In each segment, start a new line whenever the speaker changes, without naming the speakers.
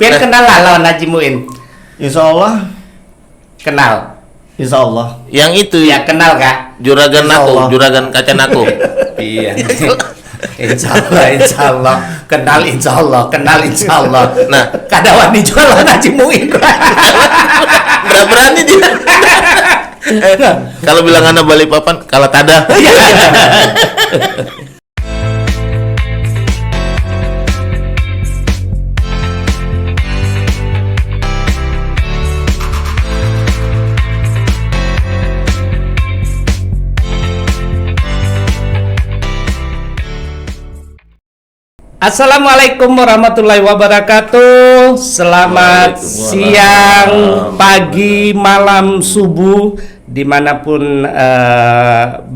Pian kenal lah lawan Haji Muin.
Insya Allah.
Kenal.
Insya Allah.
Yang itu
Ya kenal kak.
juragan
Insya
aku,
Allah.
juragan kaca naku.
Iya. Insya Allah. Kenal insya Allah.
Nah.
Kada wani jual lawan Haji Muin.
Nggak berani dia. Kalau bilang anak Balikpapan, kalau tada.
Assalamualaikum warahmatullahi wabarakatuh. Selamat siang, pagi, malam, subuh, dimanapun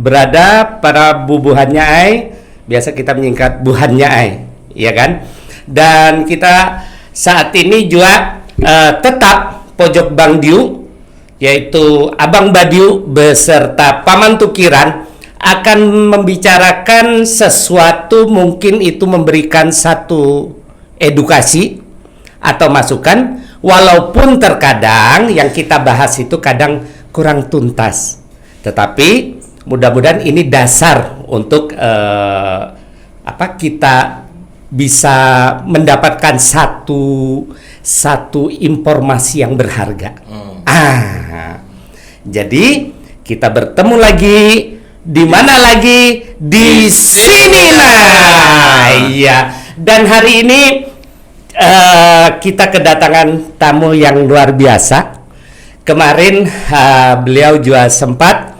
berada para bubuhannya ai. Biasa kita menyingkat buhannya ai, ya kan? Dan kita saat ini juga tetap pojok Bang Diu, yaitu Abang Badiu beserta Paman Tukiran akan membicarakan sesuatu, mungkin itu memberikan satu edukasi atau masukan, walaupun terkadang yang kita bahas itu kadang kurang tuntas, tetapi mudah-mudahan ini dasar untuk kita bisa mendapatkan satu informasi yang berharga. Jadi kita bertemu lagi. Di mana lagi? Di sini lah. Iya. Dan hari ini kita kedatangan tamu yang luar biasa. Kemarin beliau juga sempat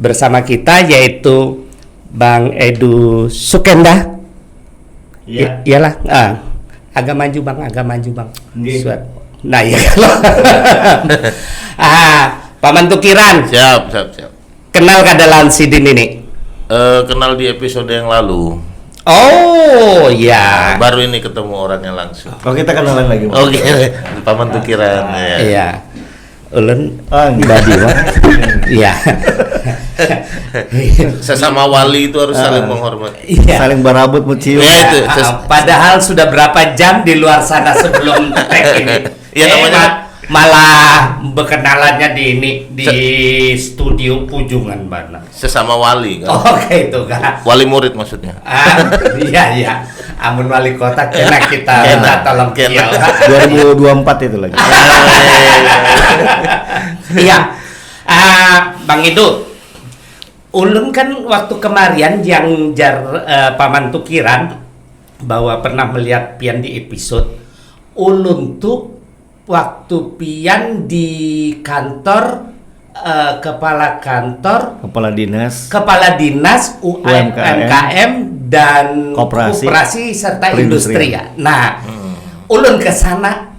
bersama kita, yaitu Bang Edu Sukenda.
Iya.
Iyalah. Agak maju bang. Nah iya. Paman Tukiran.
Siap.
Kenal kadalan Sidin ini?
Kenal di episode yang lalu.
Oh ya.
Baru ini ketemu orangnya langsung.
Kalau kita kenalan lagi.
Oke, Paman Tukiran. Ya.
Iya. Ulun
Badi Bang.
Iya.
Sesama wali itu harus saling menghormati.
Iya.
Saling barabut mencium.
Ya, itu.
Padahal sudah berapa jam di luar sana sebelum tag ini.
Ya, namanya-
malah berkenalannya di studio Pujungan Bana.
Sesama wali kan.
Oke itu kan.
Wali murid maksudnya.
Iya. Amun wali kota kena kita
Kena.
tolong
Kena.
kiau.
2024 itu lagi.
Iya. Bang Edu, ulun kan waktu kemarin yang Paman Tukiran bahwa pernah melihat pian di episode ulun tuh waktu pian di kantor kepala dinas UMKM dan koperasi serta industri ya. Nah, ulun ke sana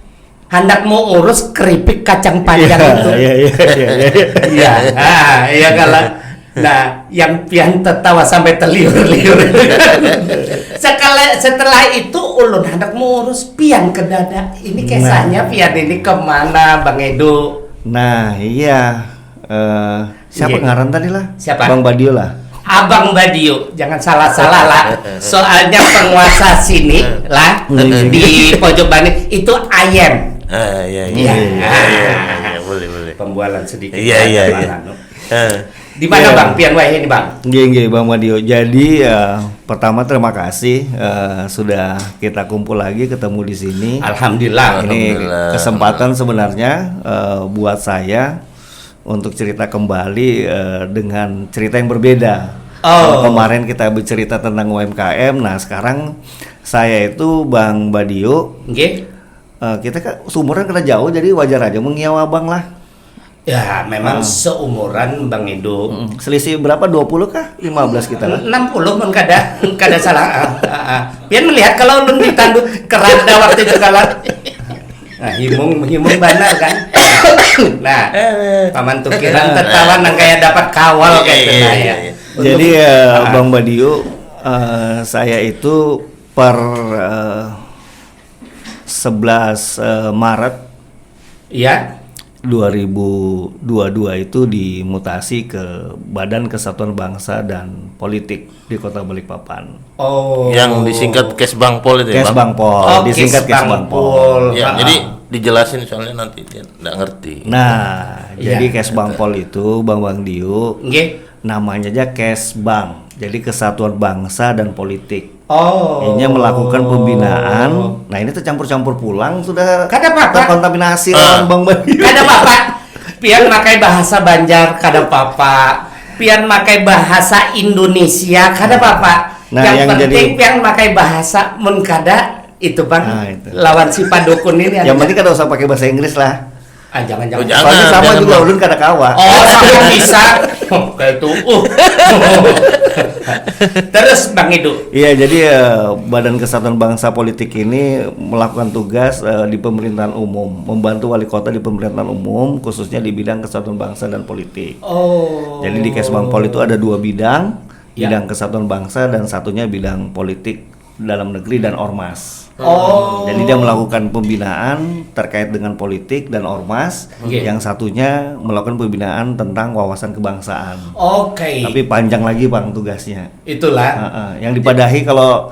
hendak mau urus keripik kacang panjang itu. Iya. Iya kalau. Nah, yang pian tertawa sampai terliur-liur. Setelah itu ulun hendak mau urus pian ke dada. Ini kisahnya pian ini kemana Bang Edu?
Nah, iya. Siapa ngaran tadi lah?
Siapa?
Bang Badio lah.
Abang Badiu, jangan salah-salah lah. Soalnya penguasa sini lah di pojok Bani itu ayam.
Iya. Boleh.
Pembualan sedikit.
Iya.
Di mana Bang pian wae ini Bang?
Nggih Bang Badio. Jadi pertama terima kasih sudah kita kumpul lagi ketemu di sini.
Alhamdulillah.
Ini kesempatan sebenarnya buat saya untuk cerita kembali dengan cerita yang berbeda. Kemarin kita bercerita tentang UMKM. Nah sekarang saya itu Bang Badio.
Nggih.
Kita kan seumuran kena jauh, jadi wajar aja mengiau abang lah.
Ya memang seumuran Bang Edu.
Selisih berapa? 20 kah? 15 kita lah.
60 pun kada salah. Pian melihat kalau ulun ditanduk keranda waktu itu kalau himung benar kan. Nah, Paman Tukiran tertawa nang kayak dapat kawal kayak gitu ya.
Jadi Bang Badio, saya itu per 11 Maret
Iya.
2022 itu dimutasi ke Badan Kesatuan Bangsa dan Politik di Kota Balikpapan.
Oh.
Yang disingkat Kesbangpol itu ya, Bang?
Kesbangpol, disingkat Kesbangpol.
Ya, jadi dijelasin soalnya nanti dia nggak ngerti.
Nah, jadi Kesbangpol itu Bang Diu, namanya aja Kesbang. Jadi Kesatuan Bangsa dan Politik. Ini melakukan pembinaan. Nah, ini tercampur-campur pulang sudah terkontaminasi lawan Bang Diu.
Kada apa-apa. Pian makai bahasa Banjar kada apa-apa. Pian makai bahasa Indonesia kada apa-apa.
Nah,
yang penting pian makai bahasa mun kada itu Bang.
Itu.
Lawan si Padukun ini.
Yang penting kada usah pakai bahasa Inggris lah.
Jangan.
Soalnya sama
jangan,
juga
Bang.
ulun kada kawa.
Sama bisa. Kayak itu. Terus Bang Edu.
Iya, jadi Badan Kesatuan Bangsa Politik ini melakukan tugas di pemerintahan umum, membantu wali kota di pemerintahan umum, khususnya di bidang kesatuan bangsa dan politik. Jadi di Kesbangpol itu ada 2 bidang, bidang kesatuan bangsa dan satunya bidang politik dalam negeri dan ormas. Jadi dia melakukan pembinaan terkait dengan politik dan ormas. Yang satunya melakukan pembinaan tentang wawasan kebangsaan. Tapi panjang lagi Bang tugasnya.
Itulah.
Yang dipadahi kalau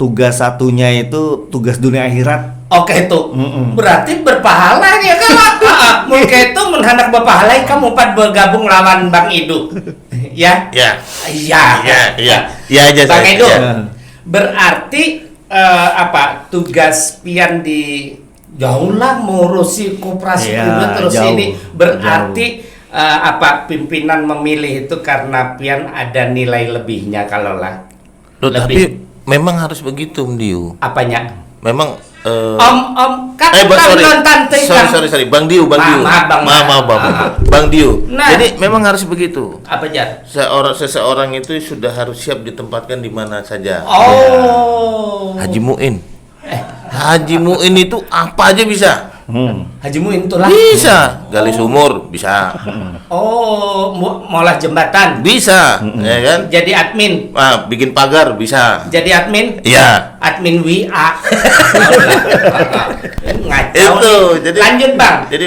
tugas satunya itu tugas dunia akhirat.
Itu berarti berpahala ya kan? Mungkin itu menhandak berpahala kamu empat bergabung lawan Bang Edu. Ya aja Bang Edu. Berarti tugas pian di jauh lah mengurusi koperasi terus jauh, ini berarti pimpinan memilih itu karena pian ada nilai lebihnya kalau lah.
Tapi memang harus begitu Diu.
Apanya?
Memang sorry Bang Diu. Maaf Bang Diu. Jadi memang harus begitu.
Apa aja?
Seseorang itu sudah harus siap ditempatkan di mana saja. Haji Muin. Haji Muin itu apa aja bisa.
Haji Muin itulah.
Bisa, gali sumur bisa.
Molah jembatan.
Bisa, ya kan?
Jadi admin.
Bikin pagar bisa.
Jadi admin?
Iya.
Admin WA. Ngacau
itu.
nih.
Jadi
lanjut Bang.
Jadi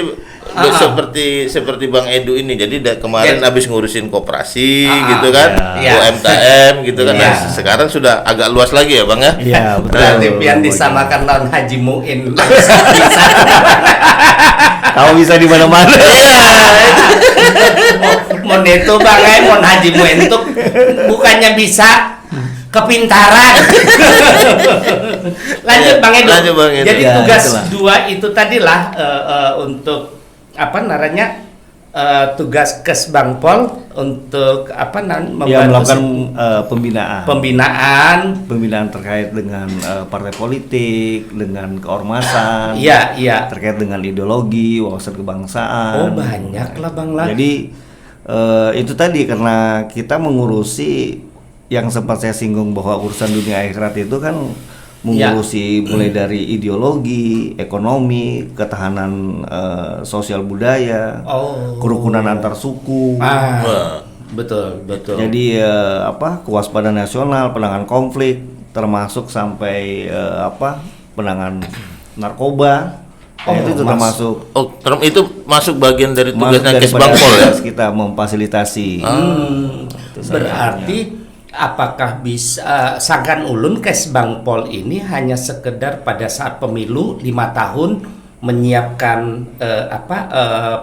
seperti Bang Edu ini. Jadi kemarin habis ngurusin koperasi gitu kan, UMKM gitu kan. Nah, sekarang sudah agak luas lagi ya Bang ya.
Iya, betul.
Berarti pian disamakan lawan Haji Muin.
Kau bisa di mana-mana.
Mon itu Bang, mon Haji Muin itu bukannya bisa kepintaran. Lanjut Bang Edu. Jadi tugas 2 itu tadilah untuk tugas Kesbangpol untuk
melakukan pembinaan terkait dengan partai politik, dengan keormasan, terkait dengan ideologi, wawasan kebangsaan.
Banyak lah Bang lah.
Jadi itu tadi karena kita mengurusi yang sempat saya singgung bahwa urusan dunia akhirat itu kan mengurusi mulai dari ideologi, ekonomi, ketahanan sosial budaya, kerukunan antar suku.
Betul.
Jadi kewaspadaan nasional, penanganan konflik, termasuk sampai penanganan narkoba. Itu termasuk.
Itu masuk bagian dari tugasnya Kesbangpol ya.
Kita memfasilitasi.
Berarti apakah bisa sangkan ulun Kesbangpol ini hanya sekedar pada saat pemilu 5 tahun menyiapkan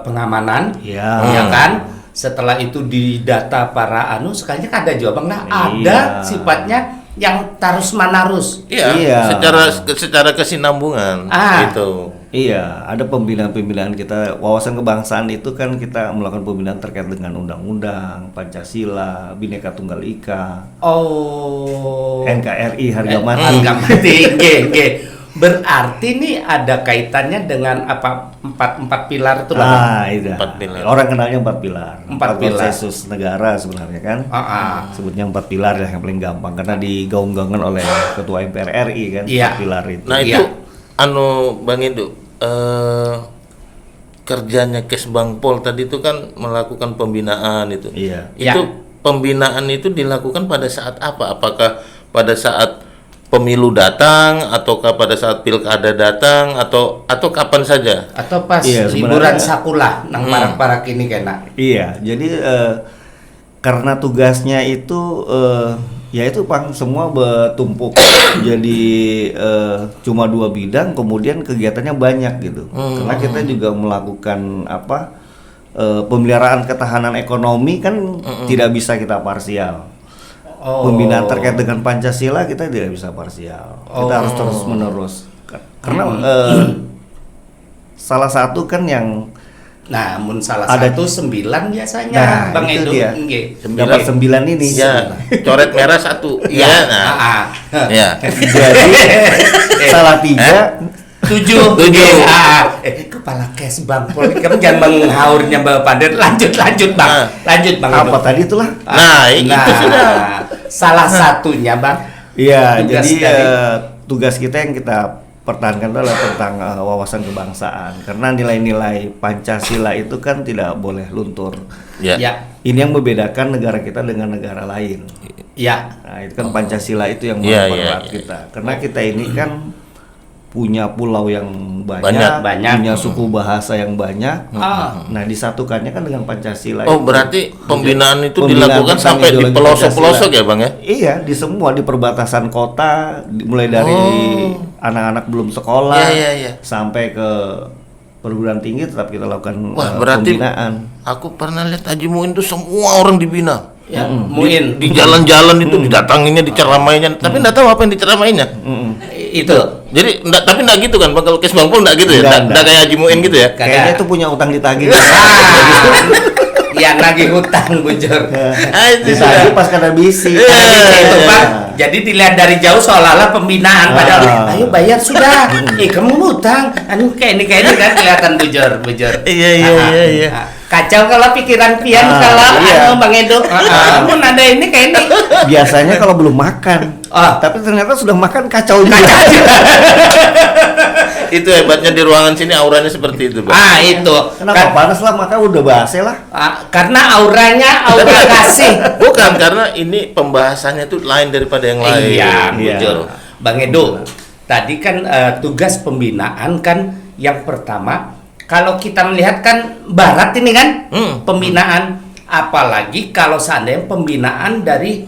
pengamanan, ya kan? Setelah itu didata para sekalinya ada jawaban ada sifatnya yang tarus manarus.
Secara kesinambungan gitu.
Iya, ada pembinaan kita wawasan kebangsaan itu kan kita melakukan pembinaan terkait dengan undang-undang, Pancasila, Bhinneka Tunggal Ika. NKRI harga mati. Berarti nih ada kaitannya dengan empat pilar itu lah. Iya.
4 pilar.
Orang kenalnya 4 pilar.
4 pilar
konsensus negara sebenarnya kan. Sebutnya 4 pilar yang paling gampang karena digaung-gaungkan oleh Ketua MPR RI kan. 4 pilar itu.
Nah itu Bang Edu, kerjanya Kesbangpol tadi itu kan melakukan pembinaan itu. Itu pembinaan itu dilakukan pada saat apa? Apakah pada saat pemilu datang, ataukah pada saat pilkada datang, atau kapan saja?
Atau pas liburan sakulah nang parak-parak ini kena.
Iya, jadi karena tugasnya itu ya itu Pang, semua bertumpuk jadi cuma 2 bidang, kemudian kegiatannya banyak gitu. Karena kita juga melakukan pemeliharaan ketahanan ekonomi kan tidak bisa kita parsial. Pembinaan terkait dengan Pancasila kita tidak bisa parsial. Kita harus terus menerus. Karena salah satu kan yang
mun salah satu 9 biasanya Bang Edo.
Dapat 9 ini.
Ya, coret merah 1. Iya. Ya.
Jadi salah 3.
7. Kepala kes Bang Pol, kamu jangan menghaurnya Bapak Pader. Lanjut Bang. Lanjut Bang.
Apa tadi itulah?
Itu sudah
salah satunya Bang.
Iya, jadi tugas kita yang kita pertahankan adalah tentang wawasan kebangsaan. Karena nilai-nilai Pancasila itu kan tidak boleh luntur.
Ya.
Ini yang membedakan negara kita dengan negara lain.
Ya.
Nah, itu kan Pancasila itu yang mempererat kita. Karena kita ini kan punya pulau yang banyak, punya suku bahasa yang banyak. Nah, disatukannya kan dengan Pancasila.
Berarti pembinaan itu dilakukan sampai di pelosok-pelosok ya, Bang ya?
Iya, di semua, di perbatasan kota, mulai dari anak-anak belum sekolah sampai ke perguruan tinggi tetap kita lakukan pembinaan.
Aku pernah lihat Haji Muin itu semua orang dibina.
Ya, Muin
di jalan-jalan itu didatanginya, diceramainya, tapi enggak tahu apa yang diceramainya.
Itu.
Jadi tapi enggak gitu kan, kalau kes Bang Pol enggak gitu ya? Enggak kayak Haji Muin gitu ya?
Kayaknya itu punya utang ditagih.
Yang nagih hutang bujur.
Ditagih pas kada bisi.
Itu Pak. Jadi dilihat dari jauh seolah-olah pembinaan, padahal ayo bayar sudah. Kamu hutang. Kayak ini kan kelihatan bujur.
Iya.
Kacau kalau pikiran pian kalau Bang Edo. Namun ada ini kayak ini.
Biasanya kalau belum makan. Tapi ternyata sudah makan kacau juga.
Itu hebatnya di ruangan sini, auranya seperti itu, Bang.
Itu. Kenapa panas lah, maka udah basi lah.
Karena auranya aura kasih.
Bukan, karena ini pembahasannya itu lain daripada yang lain.
Iya, bujur. Bang Edo, tadi kan tugas pembinaan kan yang pertama, kalau kita melihat kan barat ini kan pembinaan, apalagi kalau seandainya pembinaan dari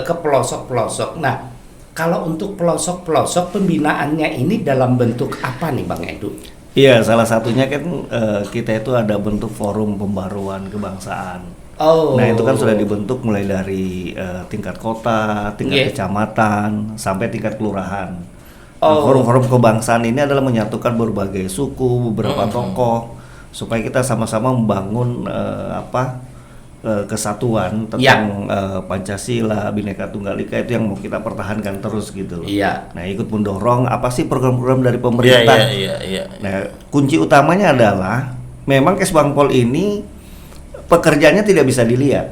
ke pelosok-pelosok. Nah, kalau untuk pelosok-pelosok pembinaannya ini dalam bentuk apa nih Bang Edo?
Iya, salah satunya kan kita itu ada bentuk forum pembaruan kebangsaan. Nah, itu kan sudah dibentuk mulai dari tingkat kota, tingkat kecamatan, sampai tingkat kelurahan. Forum-forum kebangsaan ini adalah menyatukan berbagai suku, beberapa tokoh, supaya kita sama-sama membangun kesatuan tentang Pancasila, Bhinneka Tunggal Ika, itu yang mau kita pertahankan terus gitu loh. Nah, ikut mendorong apa sih program-program dari pemerintah. Nah, kunci utamanya adalah memang Kes Bang Pol ini pekerjaannya tidak bisa dilihat,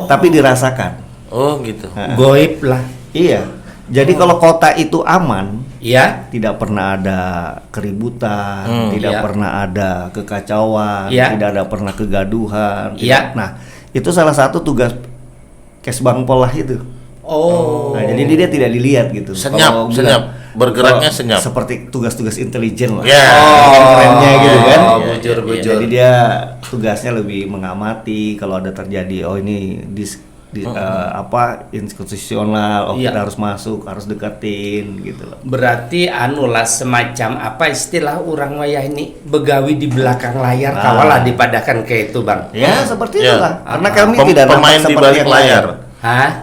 tapi dirasakan.
Gitu.
Goib lah.
Iya. Jadi kalau kota itu aman, tidak pernah ada keributan, tidak pernah ada kekacauan, tidak ada pernah kegaduhan. Nah, itu salah satu tugas Kes Bang Pol lah itu. Nah, jadi dia tidak dilihat gitu.
Senyap, bergeraknya senyap.
Seperti tugas-tugas intelijen lah.
Kerennya
gitu kan.
Bujur.
Jadi dia tugasnya lebih mengamati kalau ada terjadi ini institusional, kita harus masuk, harus deketin gitu loh.
Berarti lah semacam apa istilah orang wayah ini, begawi di belakang layar, kawalah dipadakan kayak itu Bang.
Ya, seperti itulah. Karena kami tidak
pemain di balik layar.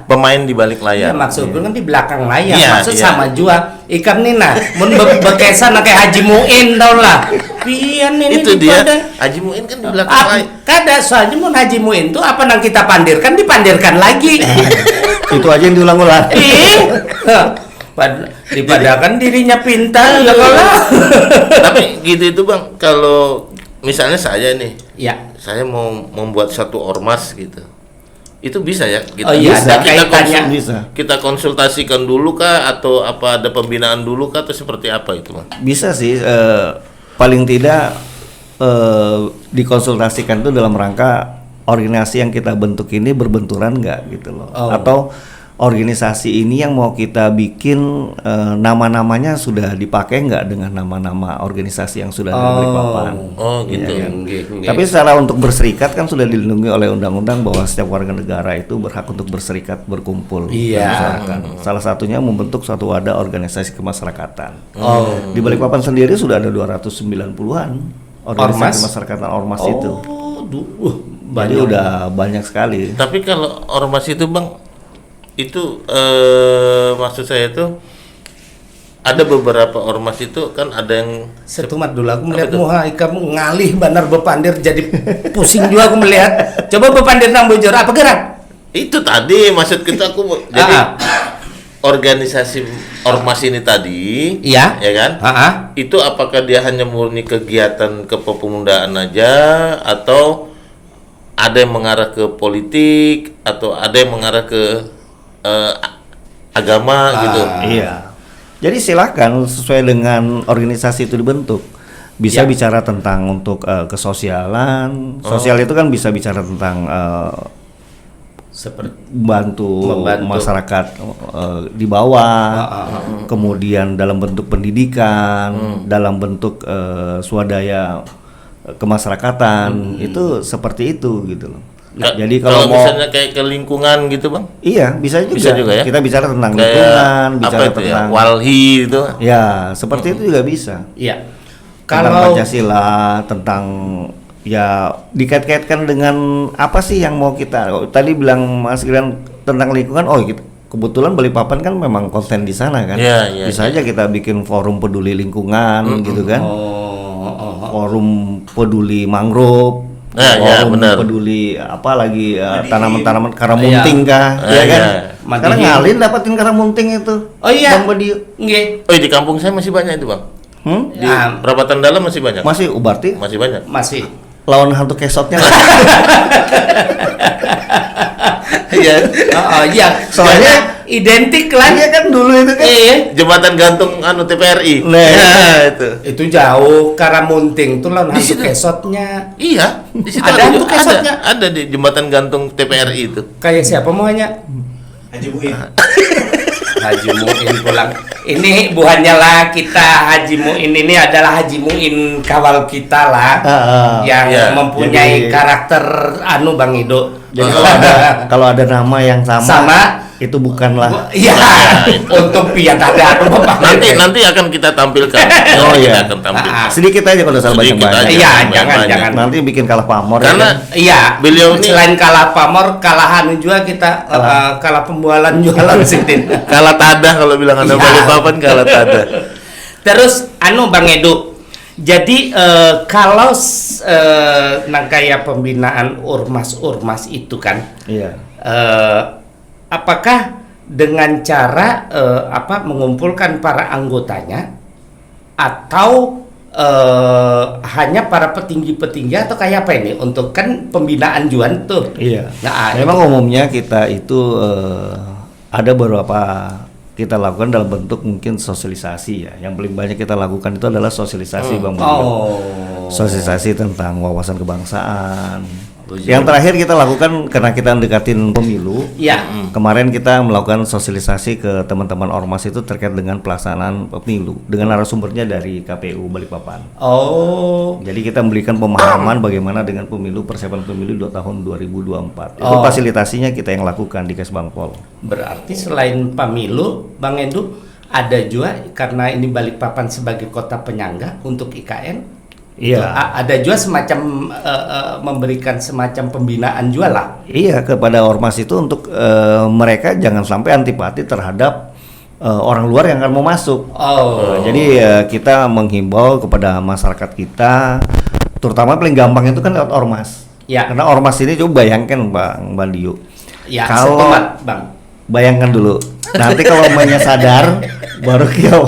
Pemain di balik layar.
Maksud gue kan di belakang layar. Maksud sama jua. Ikam Nina, mun bekesan kayak Haji Muin tau lah. Pian ini
itu dia. Haji Muin kan di belakang layar.
Kada, soalnya mun Haji Muin tuh apa nang kita pandirkan dipandirkan lagi.
Itu aja yang diulang-ulang.
Dipadakan dirinya pintar ya kalau.
Tapi gitu itu Bang, kalau misalnya saya nih, saya mau membuat satu ormas gitu. Itu bisa ya? Kita konsultasikan dulu kah, atau apa ada pembinaan dulu kah, atau seperti apa itu Bang?
Bisa sih, paling tidak dikonsultasikan itu dalam rangka organisasi yang kita bentuk ini berbenturan nggak gitu loh, atau organisasi ini yang mau kita bikin nama-namanya sudah dipakai nggak dengan nama-nama organisasi yang sudah ada di Balikpapan.
Oh gitu.
Ya, kan? Tapi secara untuk berserikat kan sudah dilindungi oleh undang-undang bahwa setiap warga negara itu berhak untuk berserikat, berkumpul.
Iya.
Salah satunya membentuk suatu wadah organisasi kemasyarakatan. Di Balikpapan sendiri sudah ada 290-an organisasi kemasyarakatan ormas itu. Jadi udah banyak sekali.
Tapi kalau ormas itu Bang, itu maksud saya itu ada beberapa ormas itu kan ada yang
setumat dulu aku melihat muha kamu ngalih benar bepandir jadi pusing juga aku melihat. Coba bepandir nang bojor apa gerak?
Itu tadi maksud kita aku jadi organisasi ormas ini tadi,
ya
kan? Itu apakah dia hanya murni kegiatan kepemudaan aja atau ada yang mengarah ke politik atau ada yang mengarah ke agama gitu.
Iya. Jadi silakan sesuai dengan organisasi itu dibentuk. Bisa bicara tentang untuk kesosialan. Sosial itu kan bisa bicara tentang
seperti
membantu masyarakat di bawah. Kemudian dalam bentuk pendidikan, dalam bentuk swadaya kemasyarakatan, itu seperti itu gitu loh. Jadi kalau
misalnya kayak ke lingkungan gitu Bang?
Iya, bisa juga ya. Kita bicara tentang
kayak
lingkungan, bicara
apa itu
tentang
walhi itu.
Ya, seperti itu juga bisa.
Iya.
Tentang Pancasila, tentang ya dikait-kaitkan dengan apa sih yang mau kita. Tadi bilang Mas Giran tentang lingkungan, kebetulan Balikpapan kan memang konten di sana kan. Bisa aja kita bikin forum peduli lingkungan gitu kan. Forum peduli mangrove. Peduli apa lagi tanaman-tanaman karamunting kah, ya kan? Karena ngalin dapatin karamunting itu.
Oh iya.
Bang Badiu.
Nggih.
Oh, di kampung saya masih banyak itu, Bang. Di Perapatan Dalam masih banyak.
Masih berarti?
Masih banyak.
Masih.
Lawan hantu kesotnya.
Iya.
Iya. Soalnya identik lah.
Iya kan dulu itu kan.
Jembatan gantung TPRI.
Nah,
itu
jauh Karamunting tuh lawan hantu kesotnya.
Iya, di situ
ada hantu kesotnya.
Ada di jembatan gantung TPRI itu.
Kayak siapa maunya? Haji Muin. Haji Muin pulang. Ini bukannya lah kita Haji Muin ini adalah Haji Muin kawal kita lah, yang mempunyai karakter Bang Ido.
Jadi kalau ada nama yang sama itu bukanlah.
Iya. Untuk pian ada
nanti akan kita tampilkan.
Kita
akan tampilkan.
Sedikit aja kalau salah banyak.
Iya, jangan.
Nanti bikin kalah pamor.
Karena
beliau ini selain kalah pamor, kalahan juga kita kalah pembualan jualan sini.
Kalah tadah kalau bilang anak Balikpapan kalah tadah.
Terus Bang Edu. Jadi kalau kayak pembinaan ormas itu kan.
Iya.
Apakah dengan cara mengumpulkan para anggotanya atau hanya para petinggi-petinggi atau kayak apa ini untuk kan pembinaan Juan tuh?
Iya. Nah, memang umumnya kita itu ada beberapa kita lakukan dalam bentuk mungkin sosialisasi ya. Yang paling banyak kita lakukan itu adalah sosialisasi Bang Budi. Sosialisasi tentang wawasan kebangsaan. Yang terakhir kita lakukan karena kita mendekatin pemilu. Kemarin kita melakukan sosialisasi ke teman-teman ormas itu terkait dengan pelaksanaan pemilu dengan narasumbernya dari KPU Balikpapan. Jadi kita memberikan pemahaman bagaimana dengan pemilu, persiapan pemilu tahun 2024. Itu fasilitasinya kita yang lakukan di Kesbangpol.
Berarti selain pemilu, Bang Edu, ada juga karena ini Balikpapan sebagai kota penyangga untuk IKN.
Iya.
Ada juga semacam memberikan semacam pembinaan juga lah.
Iya, kepada ormas itu untuk mereka jangan sampai antipati terhadap orang luar yang akan mau masuk. Jadi kita menghimbau kepada masyarakat kita, terutama paling gampang itu kan lewat ormas. Ya. Karena ormas ini coba bayangkan Bang Diu.
Ya,
kalau
Bang.
Bayangkan dulu. Nanti kalau mainnya sadar baru kiau.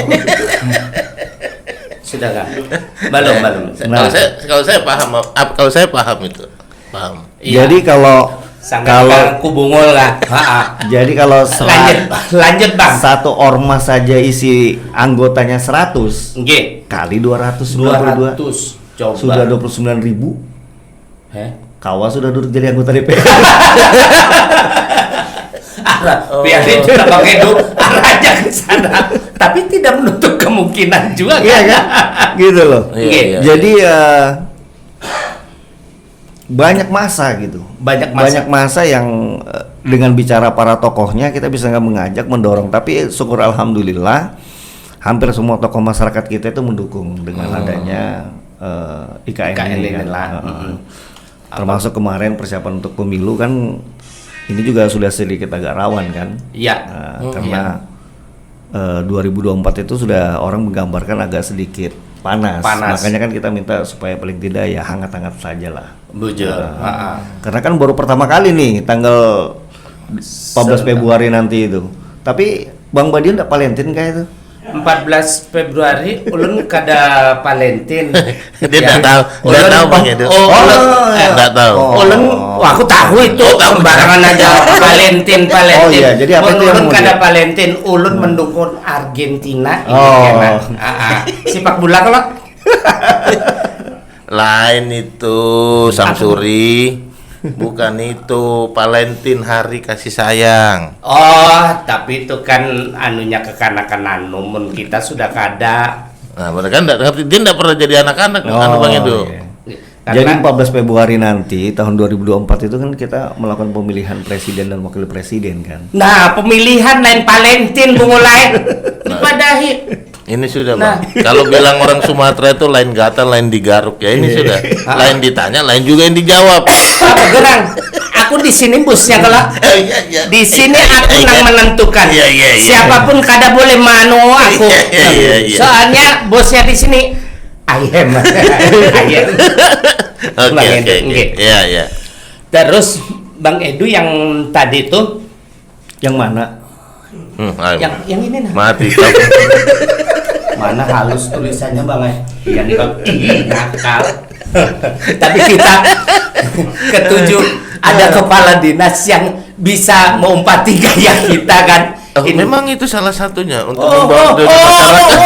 Sudah kan? Belum.
Kalau saya paham itu. Paham.
Jadi kalau
kubungul lah.
Jadi kalau
lanjut Bang.
Satu ormas saja isi anggotanya 100. Kali 292.
Coba.
Sudah 29.000. Kawa sudah duduk jadi anggota DPR.
Biar itu Bang Edu arahnya ke sana. Tapi tidak menutup kemungkinan juga
Iya kan? Gitu loh.
Iya.
Jadi banyak masa gitu.
Banyak
masa yang dengan bicara para tokohnya kita bisa nggak mengajak, mendorong. Tapi syukur alhamdulillah hampir semua tokoh masyarakat kita itu mendukung dengan adanya IKN ini kan. Termasuk kemarin persiapan untuk pemilu kan ini juga sudah sedikit agak rawan kan.
Iya.
Karena 2024 itu sudah orang menggambarkan agak sedikit panas. Makanya kan kita minta supaya paling tidak ya hangat-hangat saja lah.
Bujur.
Karena kan baru pertama kali nih tanggal 14 Februari nanti itu. Tapi Bang Badiun enggak Valentine kayak itu?
14 Februari ulun kada Valentine.
Dia enggak tahu. Enggak tahu Bang Edu. Enggak tahu.
Ulun aku tahu itu sembarangan aja Valentine.
Oh iya, jadi apa itu yang
ulun kada Valentine, ulun mendukung Argentina. Sepak bola kalau
lain itu Samsuri. Bukan itu Valentine, hari kasih sayang.
Oh, tapi itu kan anunya kekanak-kanakan mun kita sudah kada.
Nah, mereka dia enggak pernah jadi anak-anak Bang Edu.
Iya. Jadi 14 Februari nanti tahun 2024 itu kan kita melakukan pemilihan presiden dan wakil presiden kan.
Nah, pemilihan lain Valentine bungulai. Dipadahi.
Ini sudah Bang. Kalau bilang orang Sumatera itu lain gatal, lain digaruk ya. Ini sudah. Lain ditanya, lain juga yang dijawab.
Apa gerang? Aku di sini bosnya kalau di sini aku yang menentukan. Siapapun kada boleh mano aku. Soalnya bosnya di sini ayam.
Oke. Iya.
Terus Bang Edu yang tadi tuh
yang mana?
Yang ini nah.
Mati.
Mana halus tulisannya Bang yang nakal. Tapi kita ketujuh ada kepala dinas yang bisa mengumpati gaya kita kan.
Memang itu salah satunya untuk membawa dari masyarakat.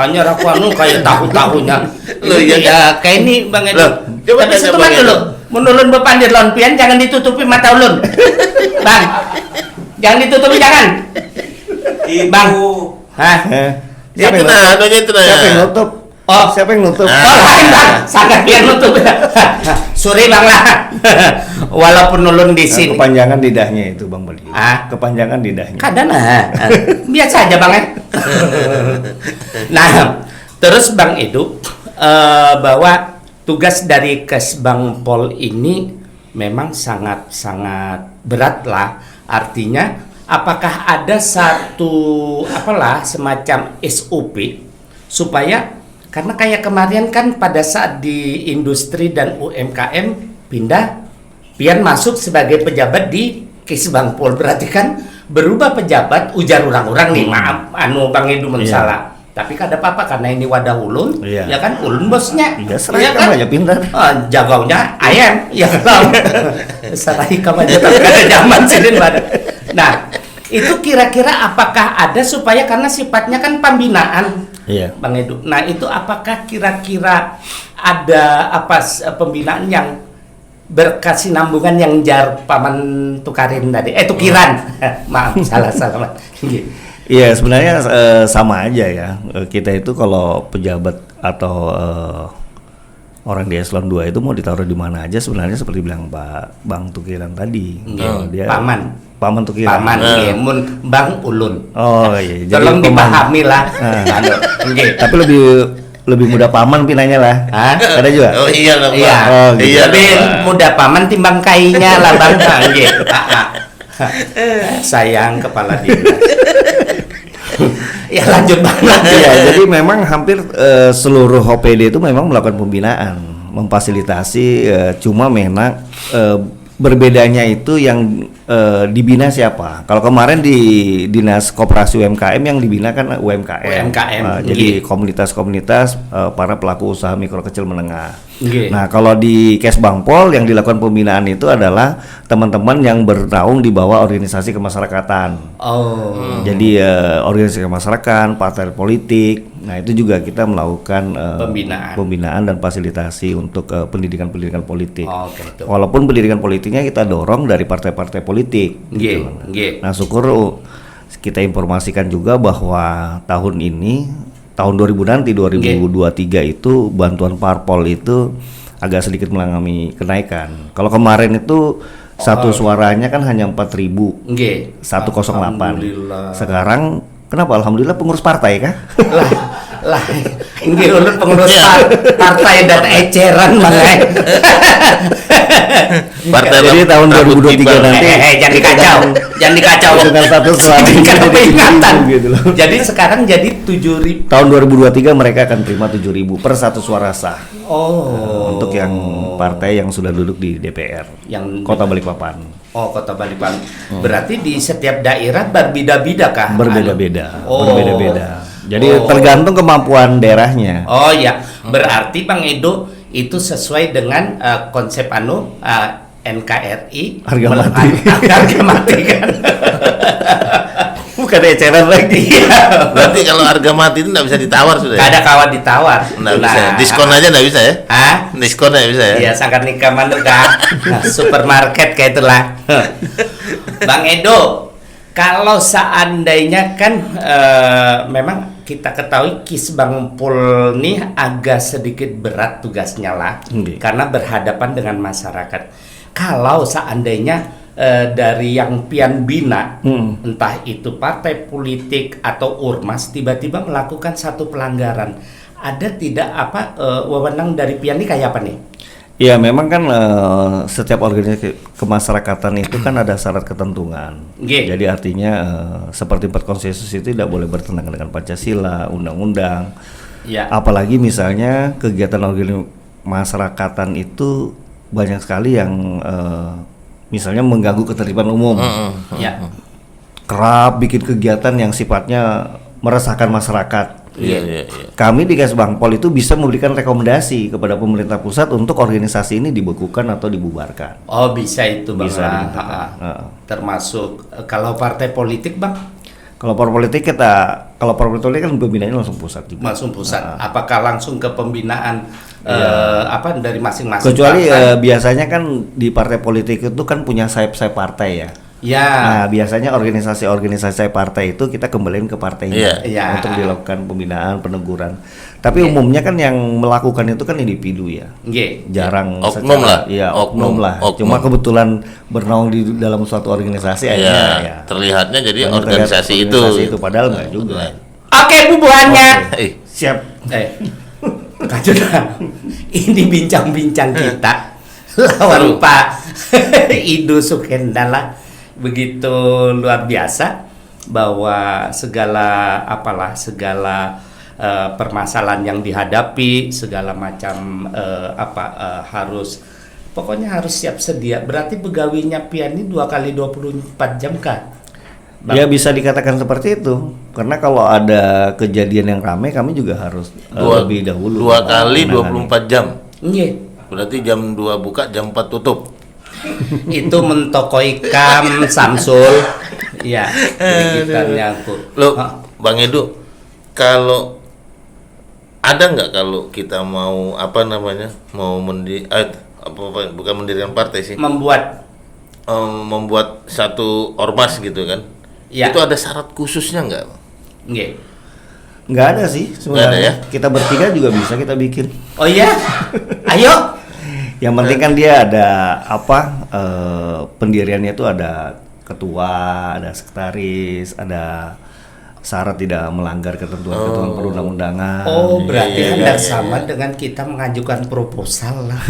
Hanya aku anu kayak tahu-tahunya.
Loh,
ya kayak ini Bang Edu.
Coba
tapi satu lagi dulu. Menurun bepandir lonpian jangan ditutupi mata ulun. Bang. Jangan ditutupi jangan. Bang. Hah?
Siapa yang
nutup? Oh, siapa yang nutup?
Oh, lain Bang. Sangat yang nutup. Sorry Bang lah. Walaupun ulun di sini.
Kepanjangan lidahnya itu Bang Bali. Kepanjangan lidahnya.
Kadang biasa aja Bang Nah, terus Bang Edu bahwa tugas dari Kesbangpol ini memang sangat berat lah. Artinya apakah ada satu semacam SOP supaya karena kayak kemarin kan pada saat di industri dan UMKM pindah pian masuk sebagai pejabat di Kesbangpol, berarti kan berubah pejabat ujar orang-orang nih maaf Bang Edu salah. Tapi kada apa-apa karena ini wadah ulun, ya kan ulun bosnya.
Ya serahkan aja pintar.
Jagaunya ayam, ya kan. Serahkan aja tapi kada zaman sini pada. Nah, itu kira-kira apakah ada supaya karena sifatnya kan pembinaan, Bang Edu. Nah, itu apakah kira-kira ada pembinaan yang berkesinambungan yang jar paman tukarin tadi? Tukiran. Maaf, salah.
Iya sebenarnya sama aja ya. Kita itu kalau pejabat atau orang di eselon 2 itu mau ditaruh di mana aja sebenarnya seperti bilang Pak Bang Tukiran tadi. Dia Paman Tukiran. Mun Bang Ulun. Oh iya. Tolong dipahami lah. Tapi lebih mudah paman pinanya lah. Ada juga?
Oh iya lah.
Lebih mudah paman timbang kainya lah Bang. Sayang kepala dinas. Ya lanjut banget.
Ya, jadi memang hampir seluruh OPD itu memang melakukan pembinaan, memfasilitasi. Cuma memang berbedanya itu yang dibina siapa. Kalau kemarin di Dinas Koperasi UMKM yang dibina kan UMKM. Jadi komunitas-komunitas para pelaku usaha mikro kecil menengah. Nah, kalau di Kesbangpol yang dilakukan pembinaan itu adalah teman-teman yang bernaung di bawah organisasi kemasyarakatan. Jadi organisasi kemasyarakatan, partai politik, Nah itu juga kita melakukan
pembinaan
dan fasilitasi untuk pendidikan politik.
Gitu.
Walaupun pendidikan politiknya kita dorong dari partai-partai politik. Gitu. Nah syukur kita informasikan juga bahwa tahun ini, tahun 2023 itu bantuan parpol itu agak sedikit mengalami kenaikan. Kalau kemarin itu satu suaranya kan hanya 4.108. Sekarang kenapa? Alhamdulillah pengurus partai kah?
lah nggih ulun pengurus partai dan eceran maneh.
Jadi tahun 2023 nanti
jangan dikacau
dengan satu suara
ingatan gitu loh. Jadi sekarang jadi 7.000.
Tahun 2023 mereka akan terima 7.000 per satu suara sah. Untuk yang partai yang sudah duduk di DPR yang Kota Balikpapan.
Kota Balikpapan. Berarti di setiap daerah berbeda-beda kah?
Berbeda-beda. Jadi tergantung kemampuan daerahnya.
Berarti Bang Edo itu sesuai dengan konsep NKRI harga mati kan.
Bukan eceran lagi.
Berarti kalau harga mati itu nggak bisa ditawar sudah.
Nggak ada kawan ditawar.
Nggak bisa. Diskon aja nggak bisa ya? Diskon nggak bisa ya?
Iya, sangat nikah manuk dah. Supermarket kayak itulah. Bang Edo, kalau seandainya kan memang kita ketahui Kis Bang Pul nih agak sedikit berat tugasnya lah, karena berhadapan dengan masyarakat. Kalau seandainya dari yang pian bina, entah itu partai politik atau ormas tiba-tiba melakukan satu pelanggaran, ada tidak wewenang dari pian ini kayak apa nih?
Ya memang kan setiap organisasi kemasyarakatan itu kan ada syarat ketentuan. Jadi artinya seperti konsensus itu tidak boleh bertentangan dengan Pancasila, undang-undang. Apalagi misalnya kegiatan organisasi masyarakatan itu banyak sekali yang misalnya mengganggu ketertiban umum. Kerap bikin kegiatan yang sifatnya meresahkan masyarakat. Kami di Kesbangpol itu bisa memberikan rekomendasi kepada pemerintah pusat untuk organisasi ini dibekukan atau dibubarkan.
Bisa itu Bang. Termasuk kalau partai politik Bang?
Kalau partai politik kan pembinaannya langsung pusat juga.
Langsung pusat. Apakah langsung ke pembinaan dari masing-masing?
Kecuali biasanya kan di partai politik itu kan punya sayap-sayap partai ya. Nah biasanya organisasi partai itu kita kembaliin ke partainya untuk dilakukan pembinaan, peneguran. Tapi umumnya kan yang melakukan itu kan individu ya. Jarang
oknum lah.
Oknum lah. Cuma kebetulan bernaung di dalam suatu organisasi akhirnya
terlihatnya jadi organisasi itu
padahal enggak juga.
Oke, bubuhannya. Siap. Kajutan. Ini bincang-bincang kita lawan Pak Ido Sukendala. Begitu luar biasa bahwa segala permasalahan yang dihadapi, segala macam pokoknya harus siap sedia. Berarti pegawainya pian ini 2 kali 24 jam kah?
Ya bisa dikatakan seperti itu. Karena kalau ada kejadian yang ramai kami juga harus lebih dahulu.
2 kali 24 jam. Berarti jam 2 buka, jam 4 tutup.
Itu mentokoi Kam Samsul. Ya, gitarnya aku.
Loh, Bang Edo, kalau ada nggak kalau kita mau bukan mendirikan partai sih, membuat satu ormas gitu kan? Itu ada syarat khususnya nggak?
Nggak ada sih sebenarnya. Kita bertiga juga bisa kita bikin.
Oh iya, ayo.
Yang penting kan dia ada pendiriannya itu ada ketua, ada sekretaris, ada syarat tidak melanggar ketentuan perundang-undangan.
Berarti Anda sama dengan kita mengajukan proposal lah.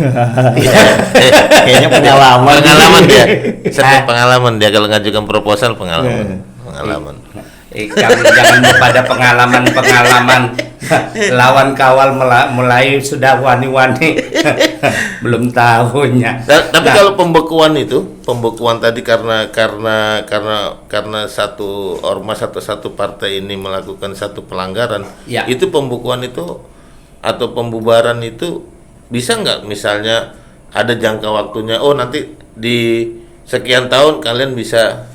Kayaknya pengalaman
dia. Pengalaman dia kalau mengajukan proposal pengalaman.
Kami jangan pada pengalaman lawan kawal mulai sudah wani-wani belum tahunya.
Tapi kalau pembekuan tadi karena satu ormas atau satu partai ini melakukan satu pelanggaran, itu pembekuan itu atau pembubaran itu bisa nggak misalnya ada jangka waktunya? Nanti di sekian tahun kalian bisa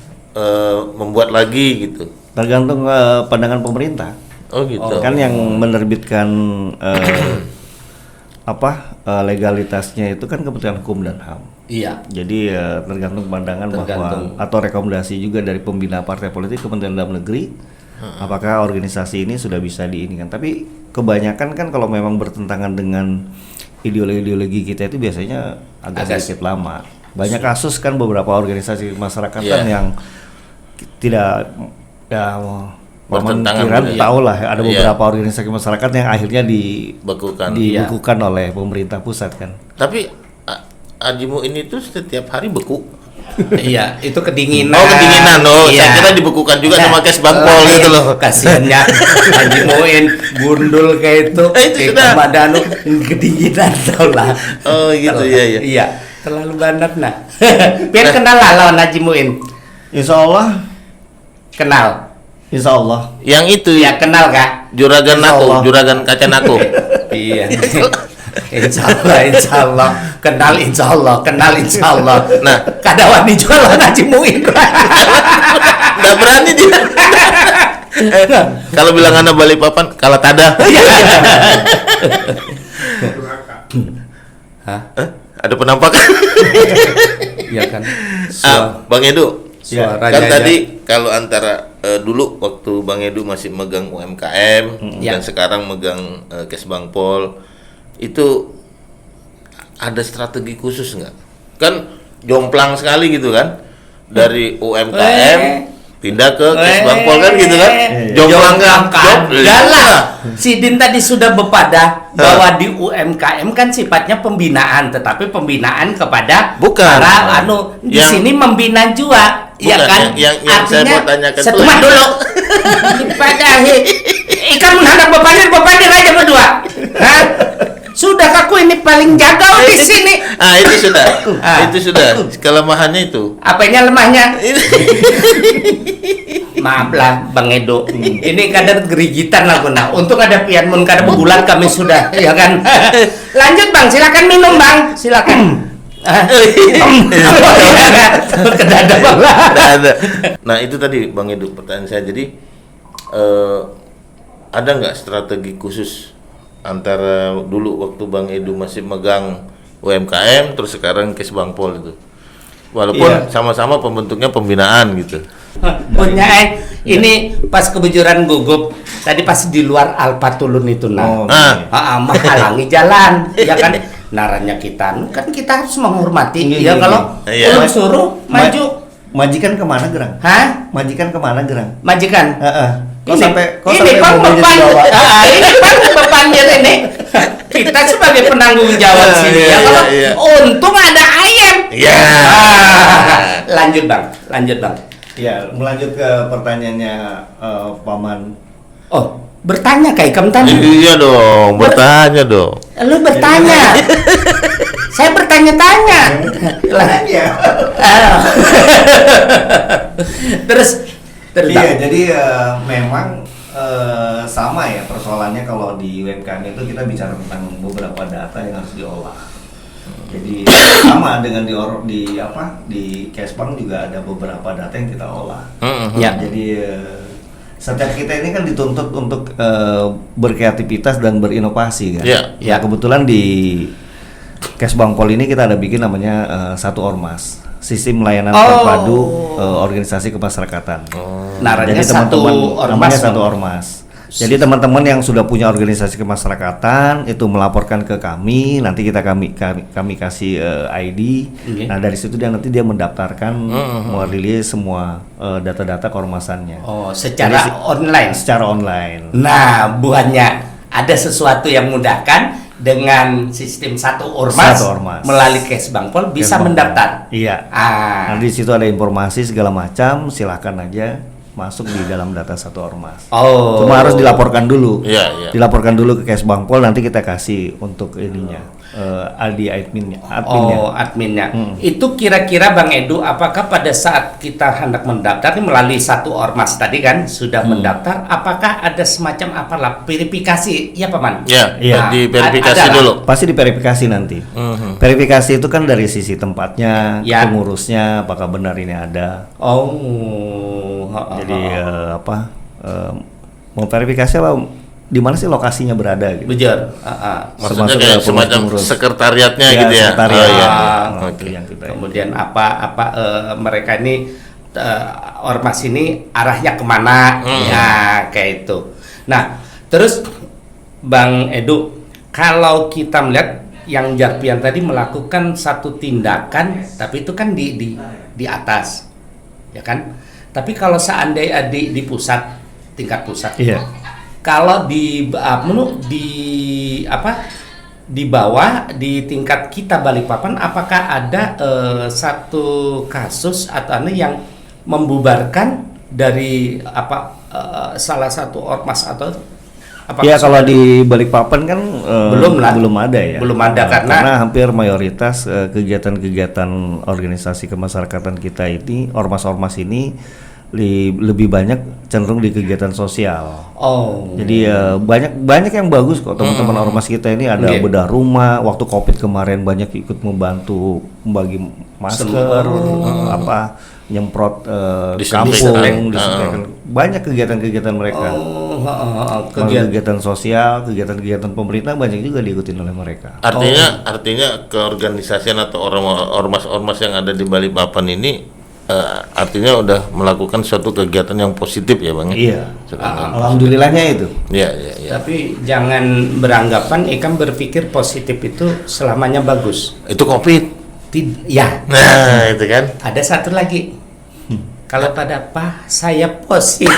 membuat lagi gitu.
Tergantung pandangan pemerintah.
Oh gitu.
Kan yang menerbitkan legalitasnya itu kan Kementerian Hukum dan HAM.
Iya.
Jadi tergantung pandangan bahwa atau rekomendasi juga dari pembina partai politik Kementerian Dalam Negeri, apakah organisasi ini sudah bisa diinikan. Tapi kebanyakan kan kalau memang bertentangan dengan ideologi kita itu biasanya agak sedikit lama. Banyak kasus kan beberapa organisasi masyarakat kan yang tidak
bertentangan,
tahu lah ada beberapa organisasi masyarakat yang akhirnya dibekukan oleh pemerintah pusat kan.
Tapi Ajimu ini tuh setiap hari beku.
Iya, itu kedinginan.
Oh, kedinginan. Saya kira dibekukan juga sama Kes Bangpol gitu loh.
Kasiannya Haji Muin gundul kayak itu.
Itu sudah.
Madanu kedinginan tau lah.
Oh, gitu ya.
Iya, terlalu banget nah. Biar kenal lah lawan Haji Muin.
Insya Allah
kenal.
Insya Allah.
Yang itu
ya kenal Kak.
Juragan aku, juragan kacan aku.
Iya. Insya Allah, kenal insya Allah. Nah, kadawan dijual Haji Muin.
Nggak berani dia. Kalau bilang anak Balikpapan, kalau tada.
Hah?
Ada penampakan?
Iya kan.
Bang Edu,
suaranya
kan tadi kalau antara dulu waktu Bang Edu masih megang UMKM dan sekarang megang Kes Bangpol, itu ada strategi khusus nggak? Kan jomplang sekali gitu kan, dari UMKM pindah ke Kes Bangpol kan gitu kan? Jomplang kan?
Lah, si Din tadi sudah bepada bahwa di UMKM kan sifatnya pembinaan, tetapi pembinaan kepada para di sini membina juga, ya kan?
Yang
artinya
saya mau tanyakan
setelah dulu pada ikan menghadap bapaknya aja berdua. Hah? Sudah aku ini paling jago di sini.
Itu sudah. Itu sudah. Kelemahannya itu.
Apanya lemahnya? Maaf lah Bang Edo. Ini kadang gerigitan lah guna. Untuk ada pianmun kada bulan kami sudah, ya kan. Lanjut Bang, silakan minum Bang. Silakan. Kedada Bang.
Nah, itu tadi Bang Edo pertanyaan saya. Jadi ada nggak strategi khusus antara dulu waktu Bang Edu masih megang UMKM terus sekarang Kes Bangpol itu, walaupun sama-sama pembentuknya pembinaan gitu.
Punya ini pas kebujuran gugup tadi pas di luar Alpatulun itu menghalangi jalan, ya kan. Naranya kita kan kita harus menghormati, kalau suruh maju.
Majikan kemana Gerang?
Hah?
Majikan kemana Gerang?
Majikan?
Kok sampai
ini bebannya ini. Kita sebagai penanggung jawab sini kalau untung ada ayam. Lanjut Bang.
Ya, melanjut ke pertanyaannya Paman.
Oh, bertanya kayak kamu tanya.
Iya dong, bertanya dong.
Lu bertanya. Saya bertanya-tanya. Terus
iya, jadi memang sama ya persoalannya kalau di UMKM itu kita bicara tentang beberapa data yang harus diolah. Jadi sama dengan di Kesbang juga ada beberapa data yang kita olah. Jadi setiap kita ini kan dituntut untuk berkreativitas dan berinovasi kan. Ya kebetulan di Kes Bangpol ini kita ada bikin namanya satu ormas, sistem layanan terpadu organisasi kemasyarakatan.
Jadi
namanya satu ormas. Jadi teman-teman yang sudah punya organisasi kemasyarakatan itu melaporkan ke kami, nanti kami kasih ID. Nah dari situ nanti dia mendaftarkan, merilis semua data-data keormasannya.
Secara online.
Secara online.
Nah buahnya ada sesuatu yang mudahkan. Dengan sistem satu ormas melalui Kes Bangpol bisa mendaftar.
Iya. Nanti di situ ada informasi segala macam, silakan aja masuk di dalam data satu ormas. Cuma harus dilaporkan dulu. Dilaporkan dulu ke Kes Bangpol, nanti kita kasih untuk ininya. Adminnya.
Itu kira-kira Bang Edu, apakah pada saat kita hendak mendaftar melalui satu ormas tadi kan sudah mendaftar, apakah ada semacam verifikasi? Ya Paman?
Iya, diverifikasi dulu.
Pasti diverifikasi nanti. Verifikasi itu kan dari sisi tempatnya, pengurusnya, apakah benar ini ada. Jadi Memverifikasi apa? Di mana sih lokasinya berada gitu.
Bejar.
Maksudnya kayak semacam sekretariatnya
ya,
gitu ya.
Oke. Kemudian apa mereka ini ormas ini arahnya kemana? Ya kayak itu. Nah, terus Bang Edu, kalau kita melihat yang Jarpian tadi melakukan satu tindakan, tapi itu kan di atas, ya kan? Tapi kalau seandainya di pusat, tingkat pusat, kalau di bawah di tingkat kita Balikpapan, apakah ada satu kasus atau yang membubarkan dari salah satu ormas atau
ya kalau di Balikpapan kan belum ada ya.
Belum ada
karena hampir mayoritas kegiatan-kegiatan organisasi kemasyarakatan kita ini, ormas-ormas ini lebih banyak cenderung di kegiatan sosial. Jadi banyak yang bagus kok teman-teman ormas kita ini, ada bedah rumah, waktu Covid kemarin banyak ikut membantu membagi masker, nyemprot kampung, banyak kegiatan-kegiatan mereka. Kegiatan sosial, kegiatan-kegiatan pemerintah banyak juga diikutin oleh mereka.
Artinya keorganisasian atau ormas-ormas yang ada di Balikpapan ini artinya udah melakukan suatu kegiatan yang positif ya Bang?
Iya. Alhamdulillahnya itu.
Iya.
Tapi jangan beranggapan Ikam berpikir positif itu selamanya bagus.
Itu COVID.
Ya.
Nah, itu kan.
Ada satu lagi. Kalau pada saya positif.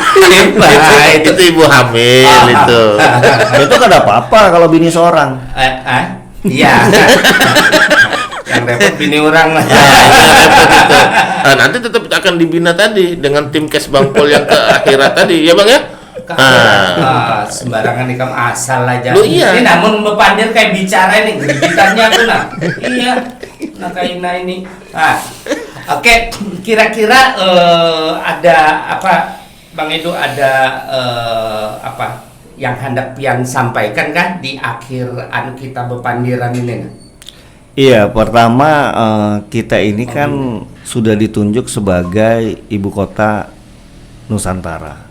itu ibu hamil itu.
Itu kan ada apa-apa kalau bini seorang.
Iya. Yang repot bini orang lah.
Nanti tetap akan dibina tadi dengan tim Kes Bangpol yang ke akhirat tadi, ya Bang ya?
Sembarangan Ikam asal aja.
Iya.
Ini namun bepandir kayak bicara ini, gitarnya tuh nah. Iya. Nah kayak ini. Oke, kira-kira ada apa Bang Edu, ada yang hendak Pian sampaikan kan di akhir kita bepandiran ini?
Iya, pertama kita ini kan sudah ditunjuk sebagai ibu kota Nusantara.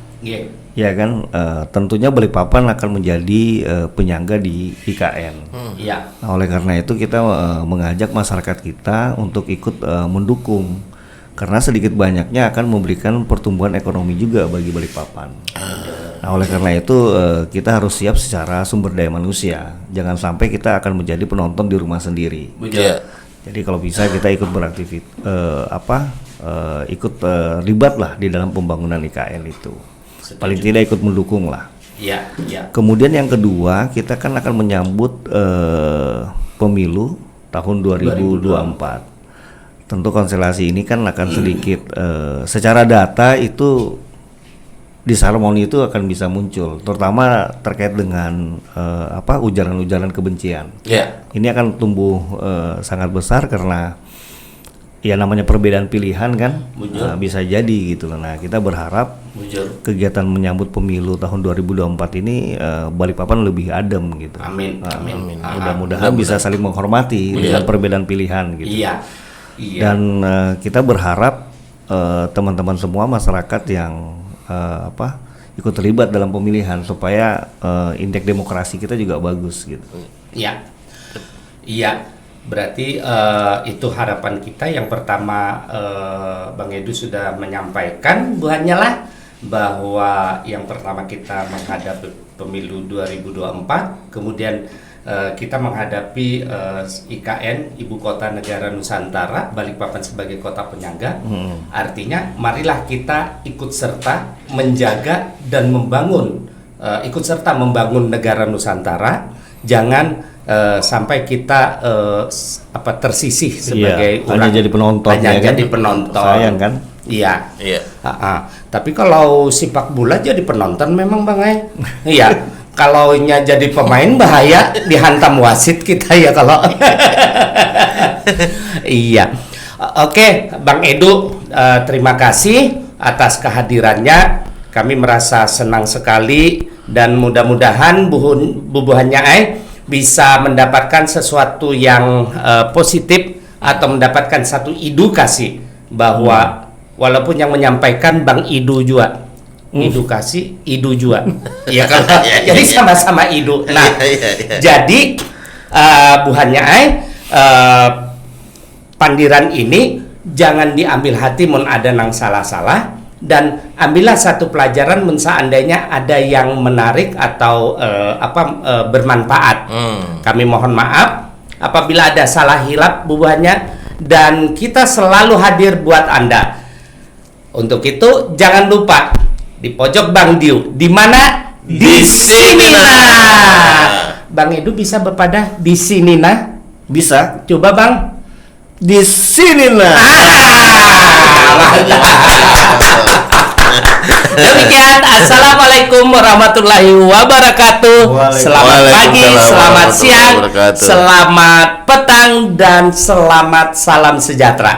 Ya kan, tentunya Balikpapan akan menjadi penyangga di IKN. Nah, oleh karena itu kita mengajak masyarakat kita untuk ikut mendukung, karena sedikit banyaknya akan memberikan pertumbuhan ekonomi juga bagi Balikpapan. Nah, oleh karena itu kita harus siap secara sumber daya manusia. Jangan sampai kita akan menjadi penonton di rumah sendiri. Jadi kalau bisa kita ikut ikut terlibat lah di dalam pembangunan IKN itu. Paling tidak ikut mendukung lah. Kemudian yang kedua, kita kan akan menyambut pemilu tahun 2024. Tentu konstelasi ini kan akan sedikit secara data itu di seremoni itu akan bisa muncul, terutama terkait dengan ujaran-ujaran kebencian. Ini akan tumbuh sangat besar karena ya namanya perbedaan pilihan kan, bisa jadi gitu. Nah, kita berharap kegiatan menyambut pemilu tahun 2024 ini Balikpapan lebih adem gitu.
Amin.
Mudah-mudahan bisa saling menghormati dengan perbedaan pilihan gitu. Dan kita berharap teman-teman semua masyarakat yang ikut terlibat dalam pemilihan supaya indeks demokrasi kita juga bagus gitu.
Iya. Berarti itu harapan kita. Yang pertama Bang Edu sudah menyampaikan Hanyalah bahwa yang pertama kita menghadapi pemilu 2024, kemudian kita menghadapi IKN Ibu Kota Negara Nusantara, Balikpapan sebagai kota penyangga. Artinya marilah kita ikut serta menjaga dan membangun, membangun negara Nusantara. Jangan sampai kita tersisih sebagai orang,
hanya jadi penonton.
Jadi penonton.
Sayang kan?
Iya. Tapi kalau sepak bola jadi penonton memang Bang Iya. Kalau jadi pemain bahaya dihantam wasit kita ya kalau. Iya. Oke, Bang Edu, terima kasih atas kehadirannya. Kami merasa senang sekali dan mudah-mudahan bubuhannya bisa mendapatkan sesuatu yang positif atau mendapatkan satu edukasi bahwa walaupun yang menyampaikan Bang Idu juga, edukasi, idu juga. Iya kan? Jadi sama-sama idu. Nah, jadi buhannya pandiran ini jangan diambil hati mun ada nang salah-salah, dan ambillah satu pelajaran mun seandainya ada yang menarik atau bermanfaat. Kami mohon maaf apabila ada salah hilap bubuhannya, dan kita selalu hadir buat Anda. Untuk itu jangan lupa di pojok Bang Diu, di mana? Di sini nah. Bang Edu bisa berpada di sini nah?
Bisa.
Coba Bang.
Di sini nah.
Demikian, assalamualaikum warahmatullahi wabarakatuh. Selamat pagi, selamat siang, selamat petang, dan selamat salam sejahtera.